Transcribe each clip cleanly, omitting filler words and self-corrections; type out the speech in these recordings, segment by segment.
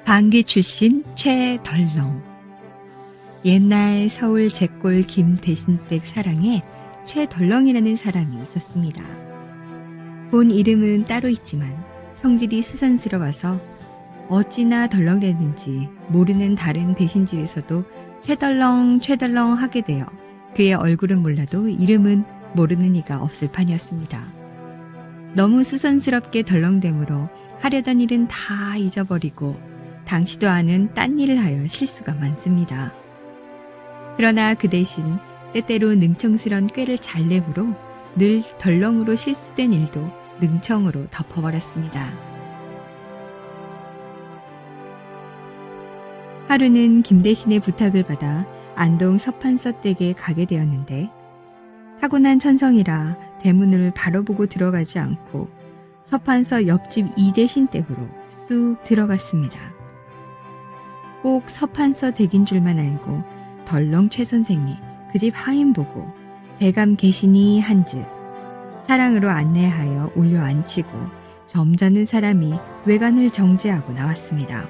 방귀 출신 최덜렁. 옛날 서울 제골 김대신댁 사랑에 최덜렁이라는 사람이 있었습니다. 본 이름은 따로 있지만 성질이 수선스러워서 어찌나 덜렁대는지 모르는 다른 대신집에서도 최덜렁 하게 되어 그의 얼굴은 몰라도 이름은 모르는 이가 없을 판이었습니다. 너무 수선스럽게 덜렁대므로 하려던 일은 다 잊어버리고 당시도 아는 딴 일을 하여 실수가 많습니다. 그러나 그 대신 때때로 능청스런 꾀를 잘 내므로 늘 덜렁으로 실수된 일도 능청으로 덮어버렸습니다. 하루는 김대신의 부탁을 받아 안동 서판서 댁에 가게 되었는데 타고난 천성이라 대문을 바로 보고 들어가지 않고 서판서 옆집 이대신 댁으로 쑥 들어갔습니다. 꼭 서판서 댁인 줄만 알고 덜렁 최 선생이 그 집 하인 보고 대감 계시니 한즉 사랑으로 안내하여 올려 앉히고 점잖은 사람이 외관을 정지하고 나왔습니다.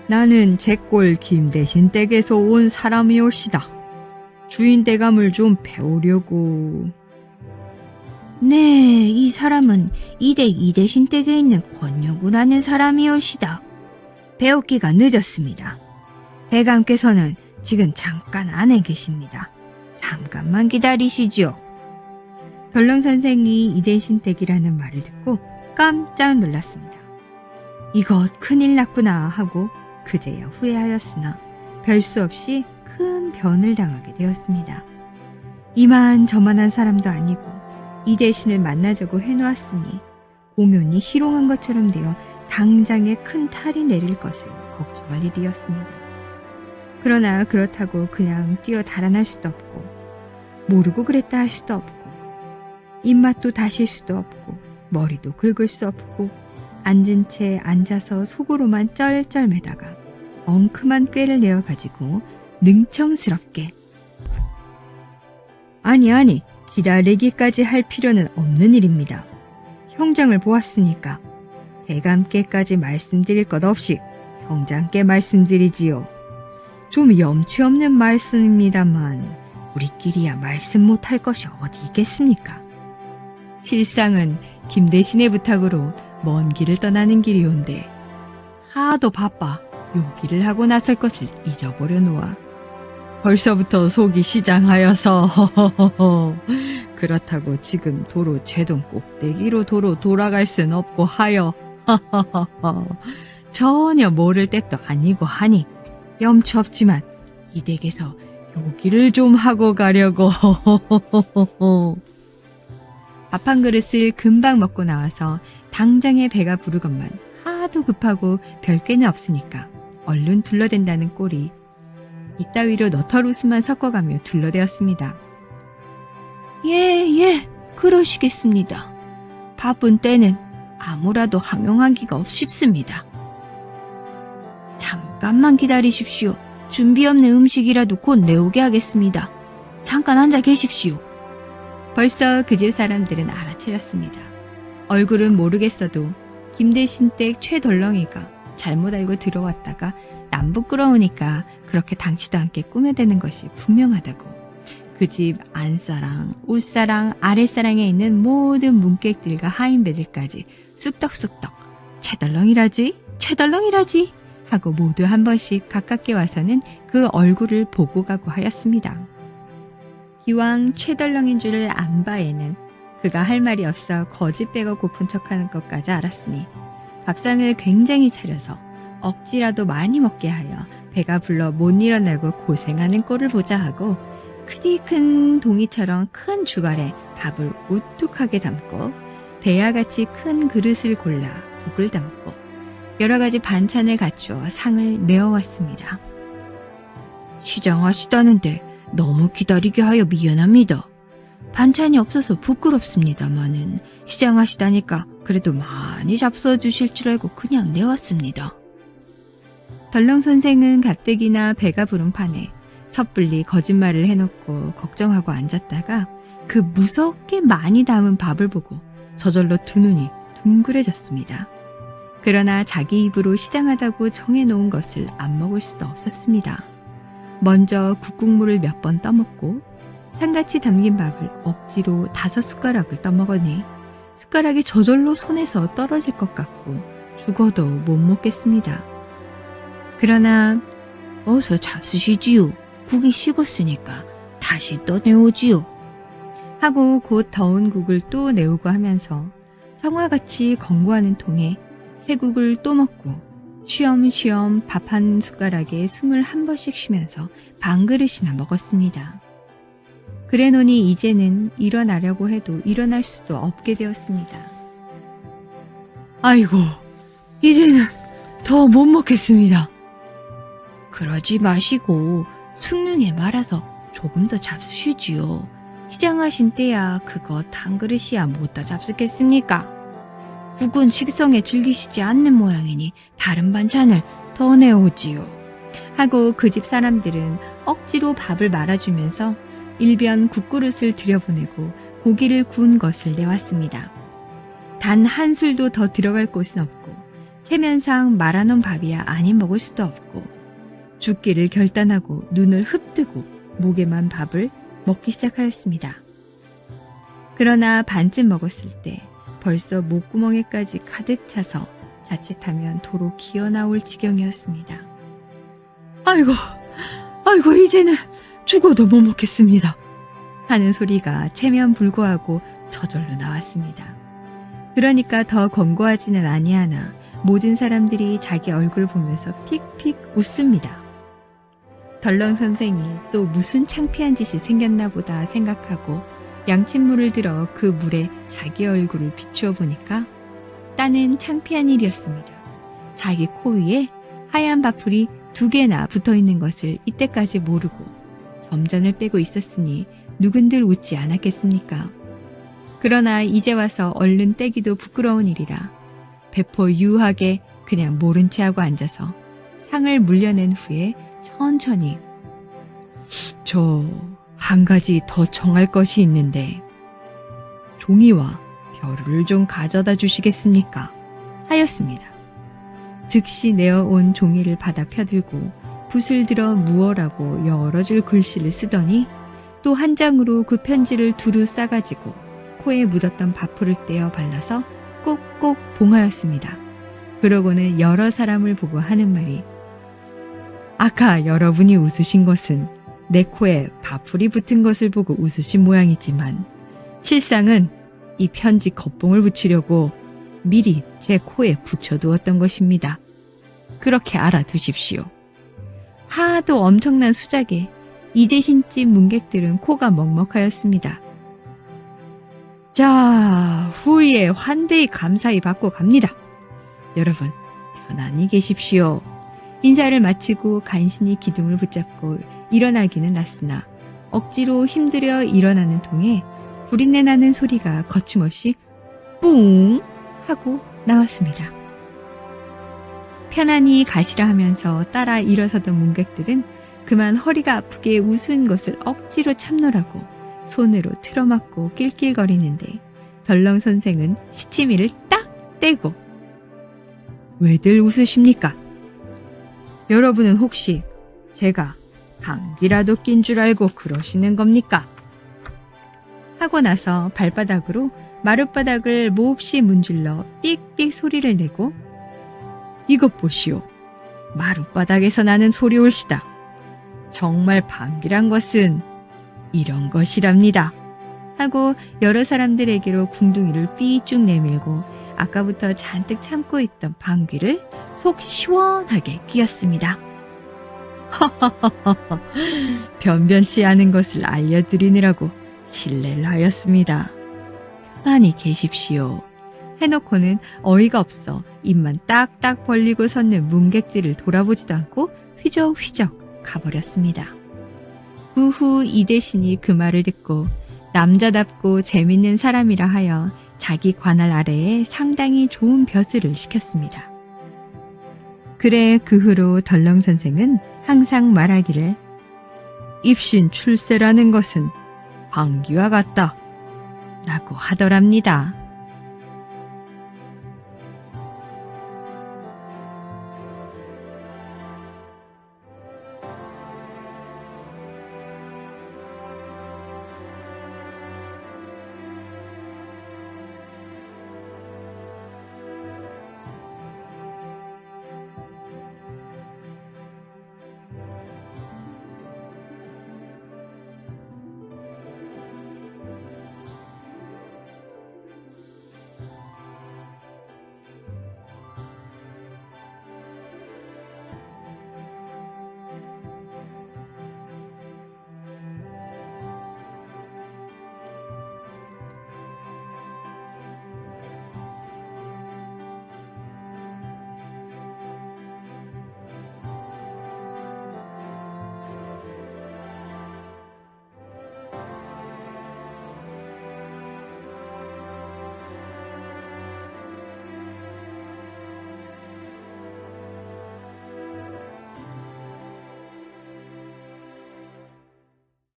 나는 제골 김대신 댁에서 온 사람이올시다. 주인 대감을 좀 배우려고. 네, 이 사람은 이댁 이대신 댁에 있는 권녀구라는 사람이올시다. 배우기가 늦었습니다. 대감께서는 지금 잠깐 안에 계십니다. 잠깐만 기다리시지요. 덜렁 선생이 이대신 댁이라는 말을 듣고 깜짝 놀랐습니다. 이것 큰일 났구나 하고 그제야 후회하였으나 별 수 없이 큰 변을 당하게 되었습니다. 이만저만한 사람도 아니고 이 대신을 만나자고 해놓았으니 고면이 희롱한 것처럼 되어 당장에 큰 탈이 내릴 것을 걱정할 일이었습니다. 그러나 그렇다고 그냥 뛰어 달아날 수도 없고 모르고 그랬다 할 수도 없고 입맛도 다실 수도 없고 머리도 긁을 수 없고 앉은 채 앉아서 속으로만 쩔쩔매다가 엉큼한 꾀를 내어가지고 능청스럽게 아니 기다리기까지 할 필요는 없는 일입니다. 형장을 보았으니까 대감께까지 말씀드릴 것 없이 형장께 말씀드리지요. 좀 염치 없는 말씀입니다만 우리끼리야 말씀 못할 것이 어디 있겠습니까? 실상은 김대신의 부탁으로 먼 길을 떠나는 길이온데 하도 바빠 요기를 하고 나설 것을 잊어버려 놓아 벌써부터 속이 시장하여서 그렇다고 지금 도로 제동 꼭대기로 도로 돌아갈 순 없고 하여 전혀 모를 때도 아니고 하니 염치 없지만 이 댁에서 요기를 좀 하고 가려고. 밥 한 그릇을 금방 먹고 나와서 당장에 배가 부르건만 하도 급하고 별 꾀는 없으니까 얼른 둘러댄다는 꼴이 이따위로 너털 웃음만 섞어가며 둘러대었습니다. 예, 그러시겠습니다. 바쁜 때는 아무라도 항용하기가 없습니다. 잠깐만 기다리십시오. 준비 없는 음식이라도 곧 내오게 하겠습니다. 잠깐 앉아 계십시오. 벌써 그 집 사람들은 알아차렸습니다. 얼굴은 모르겠어도 김대신 댁 최덜렁이가 잘못 알고 들어왔다가 남 부끄러우니까 그렇게 당치도 않게 꾸며대는 것이 분명하다고 그 집 안사랑, 옷사랑, 아랫사랑에 있는 모든 문객들과 하인배들까지 쑥덕쑥덕 최덜렁이라지 하고 모두 한 번씩 가깝게 와서는 그 얼굴을 보고 가고 하였습니다. 기왕 최덜렁인 줄을 안 바에는 그가 할 말이 없어 거짓배가 고픈 척하는 것까지 알았으니 밥상을 굉장히 차려서 억지라도 많이 먹게 하여 배가 불러 못 일어나고 고생하는 꼴을 보자 하고 크디 큰 동이처럼 큰 주발에 밥을 우뚝하게 담고 대야같이 큰 그릇을 골라 국을 담고 여러 가지 반찬을 갖추어 상을 내어왔습니다. 시장하시다는데 너무 기다리게 하여 미안합니다. 반찬이 없어서 부끄럽습니다마는 시장하시다니까 그래도 많이 잡숴 주실 줄 알고 그냥 내왔습니다. 덜렁 선생은 가뜩이나 배가 부른 판에 섣불리 거짓말을 해놓고 걱정하고 앉았다가 그 무섭게 많이 담은 밥을 보고 저절로 두 눈이 둥그레졌습니다. 그러나 자기 입으로 시장하다고 정해놓은 것을 안 먹을 수도 없었습니다. 먼저 국국물을 몇 번 떠먹고 상같이 담긴 밥을 억지로 5숟가락을 떠먹으니 숟가락이 저절로 손에서 떨어질 것 같고 죽어도 못 먹겠습니다. 그러나 어서 잡수시지요. 국이 식었으니까 다시 떠내오지요. 하고 곧 더운 국을 또 내오고 하면서 성화같이 권고하는 통에 새국을 또 먹고 쉬엄쉬엄 밥 한 숟가락에 숨을 한 번씩 쉬면서 반 그릇이나 먹었습니다. 그래놓니 이제는 일어나려고 해도 일어날 수도 없게 되었습니다. 아이고, 이제는 더 못 먹겠습니다. 그러지 마시고 숭늉에 말아서 조금 더 잡수시지요. 시장하신 때야 그것 한 그릇이야 못다 잡수겠습니까? 국은 식성에 즐기시지 않는 모양이니 다른 반찬을 더 내오지요. 하고 그 집 사람들은 억지로 밥을 말아주면서 일변 국그릇을 들여보내고 고기를 구운 것을 내왔습니다. 단 한 술도 더 들어갈 곳은 없고 체면상 말아놓은 밥이야 아니 먹을 수도 없고 죽기를 결단하고 눈을 흡뜨고 목에만 밥을 먹기 시작하였습니다. 그러나 반쯤 먹었을 때 벌써 목구멍에까지 가득 차서 자칫하면 도로 기어나올 지경이었습니다. 아이고 이제는 죽어도 못 먹겠습니다. 하는 소리가 체면불고하고 저절로 나왔습니다. 그러니까 더 권고하지는 아니하나 모든 사람들이 자기 얼굴을 보면서 픽픽 웃습니다. 덜렁 선생이 또 무슨 창피한 짓이 생겼나 보다 생각하고 양침물을 들어 그 물에 자기 얼굴을 비추어 보니까 따는 창피한 일이었습니다. 자기 코 위에 하얀 바풀이 2개나 붙어 있는 것을 이때까지 모르고 점잔을 빼고 있었으니 누군들 웃지 않았겠습니까? 그러나 이제 와서 얼른 떼기도 부끄러운 일이라 배포 유하게 그냥 모른 채 하고 앉아서 상을 물려낸 후에 천천히 저 한 가지 더 정할 것이 있는데 종이와 벼루를 좀 가져다 주시겠습니까? 하였습니다. 즉시 내어온 종이를 받아 펴들고 붓을 들어 무어라고 여러 줄 글씨를 쓰더니 또 한 장으로 그 편지를 두루 싸가지고 코에 묻었던 바풀을 떼어 발라서 꼭꼭 봉하였습니다. 그러고는 여러 사람을 보고 하는 말이 아까 여러분이 웃으신 것은 내 코에 바풀이 붙은 것을 보고 웃으신 모양이지만 실상은 이 편지 겉봉을 붙이려고 미리 제 코에 붙여두었던 것입니다. 그렇게 알아두십시오. 하도 엄청난 수작에 이 대신집 문객들은 코가 먹먹하였습니다. 자, 후에 환대히 감사히 받고 갑니다. 여러분, 편안히 계십시오. 인사를 마치고 간신히 기둥을 붙잡고 일어나기는 났으나 억지로 힘들여 일어나는 통에 구린내 나는 소리가 거침없이 뿡 하고 나왔습니다. 편안히 가시라 하면서 따라 일어서던 문객들은 그만 허리가 아프게 우스운 것을 억지로 참느라고 손으로 틀어막고 낄낄거리는데 덜렁 선생은 시치미를 딱 떼고 왜들 웃으십니까? 여러분은 혹시 제가 감기라도 낀 줄 알고 그러시는 겁니까? 하고 나서 발바닥으로 마룻바닥을 몹시 문질러 삑삑 소리를 내고 이것 보시오. 마룻바닥에서 나는 소리 올시다. 정말 방귀란 것은 이런 것이랍니다. 하고 여러 사람들에게로 궁둥이를 삐쭉 내밀고 아까부터 잔뜩 참고 있던 방귀를 속 시원하게 뀌었습니다. 변변치 않은 것을 알려드리느라고 실례를 하였습니다. 편안히 계십시오. 해놓고는 어이가 없어 입만 딱딱 벌리고 섰는 문객들을 돌아보지도 않고 휘적휘적 가버렸습니다. 그 후 이대신이 그 말을 듣고 남자답고 재밌는 사람이라 하여 자기 관할 아래에 상당히 좋은 벼슬을 시켰습니다. 그래 그 후로 덜렁 선생은 항상 말하기를 입신 출세라는 것은 방귀와 같다 라고 하더랍니다.